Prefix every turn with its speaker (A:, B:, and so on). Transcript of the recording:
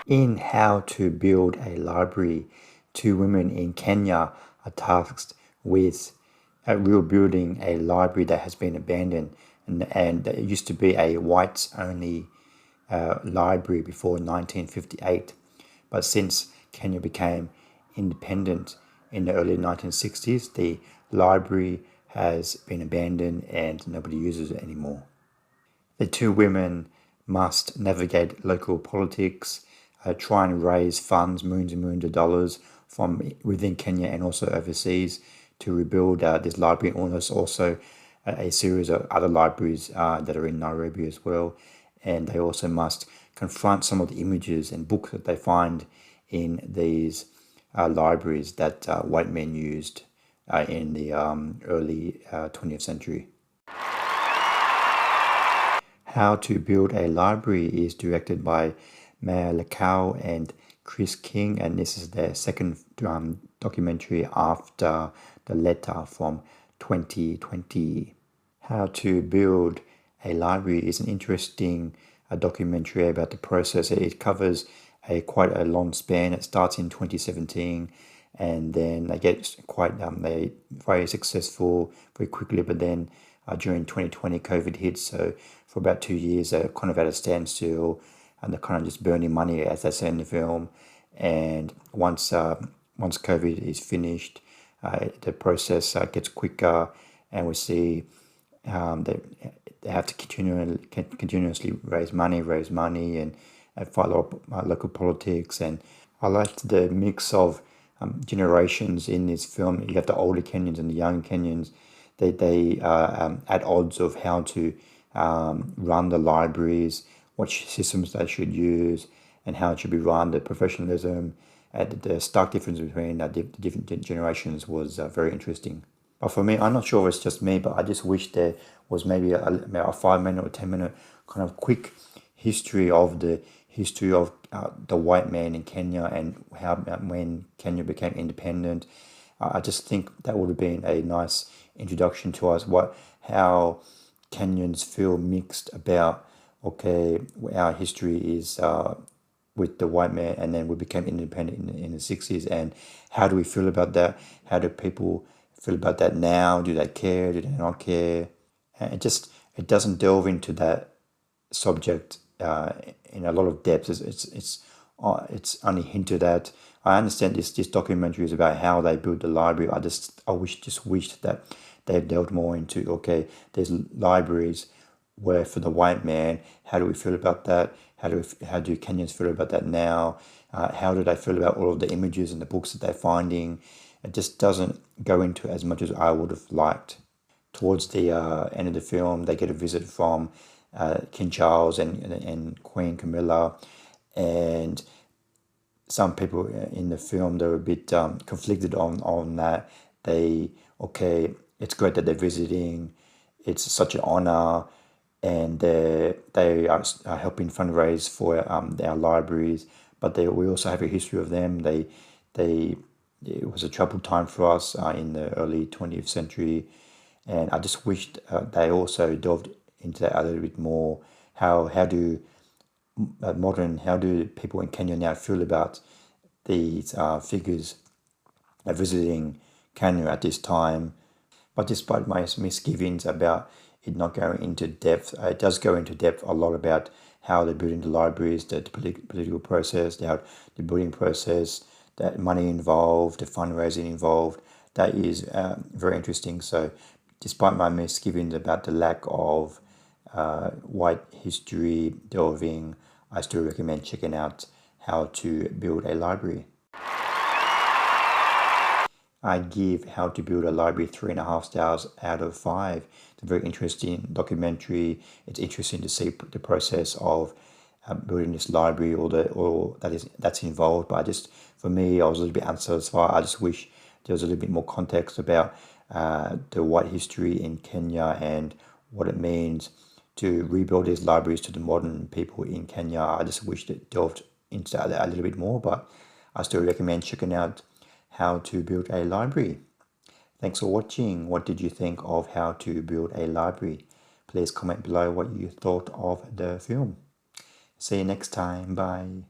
A: In How to Build a Library, two women in Kenya are tasked with rebuilding a library that has been abandoned, and it used to be a whites only library before 1958. But since Kenya became independent in the early 1960s, the library has been abandoned and nobody uses it anymore. The two women must navigate local politics, try and raise funds, millions and millions of dollars from within Kenya and also overseas to rebuild this library. And there's also a series of other libraries that are in Nairobi as well. And they also must confront some of the images and books that they find in these libraries that white men used in the early 20th century. How to Build a Library is directed by Mayor Lakau and Chris King, and this is their second documentary after The Letter from 2020. How to Build a Library is an interesting documentary about the process. It covers quite a long span. It starts in 2017, and then they get they very successful very quickly. But then during 2020, COVID hit, so for about 2 years they're kind of at a standstill, and they're kind of just burning money, as they say in the film. And once COVID is finished, the process gets quicker, and we see they have to continuously raise money, and follow up local politics. And I liked the mix of generations in this film. You have the older Kenyans and the young Kenyans. They are at odds of how to run the libraries, what systems they should use, and how it should be run. The professionalism, the stark difference between the different generations was very interesting. But for me, I'm not sure if it's just me, but I just wish there was maybe a 5 minute or 10 minute kind of quick history of the white man in Kenya and how when Kenya became independent. I just think that would have been a nice introduction to us. How Kenyans feel mixed about, okay, our history is with the white man, and then we became independent in the 60s. And how do we feel about that? How do people feel about that now? Do they care? Do they not care? And it doesn't delve into that subject in a lot of depth. It's only hinted at. I understand this documentary is about how they built the library. I wished that they delved more into, okay, there's libraries where for the white man, how do we feel about that? How do Kenyans feel about that now? How do they feel about all of the images and the books that they're finding? It just doesn't go into as much as I would have liked. Towards the end of the film, they get a visit from King Charles and Queen Camilla, and some people in the film, they're a bit conflicted on that. Okay, it's great that they're visiting. It's such an honor, and they are helping fundraise for our libraries. But we also have a history of them. It was a troubled time for us in the early 20th century, and I just wished they also delved into that a little bit more. How do people in Kenya now feel about these figures visiting Kenya at this time? But despite my misgivings about it not going into depth, it does go into depth a lot about how they're building the libraries, the political process, the building process, that money involved, the fundraising involved. That is very interesting. So despite my misgivings about the lack of white history delving, I still recommend checking out How to Build a Library. I give How to Build a Library 3.5 stars out of 5. It's a very interesting documentary. It's interesting to see the process of building this library, or that's involved. But for me, I was a little bit unsatisfied. I just wish there was a little bit more context about the white history in Kenya and what it means to rebuild these libraries to the modern people in Kenya. I just wish it delved into that a little bit more, but I still recommend checking out How to Build a Library. Thanks for watching. What did you think of How to Build a Library? Please comment below what you thought of the film. See you next time. Bye.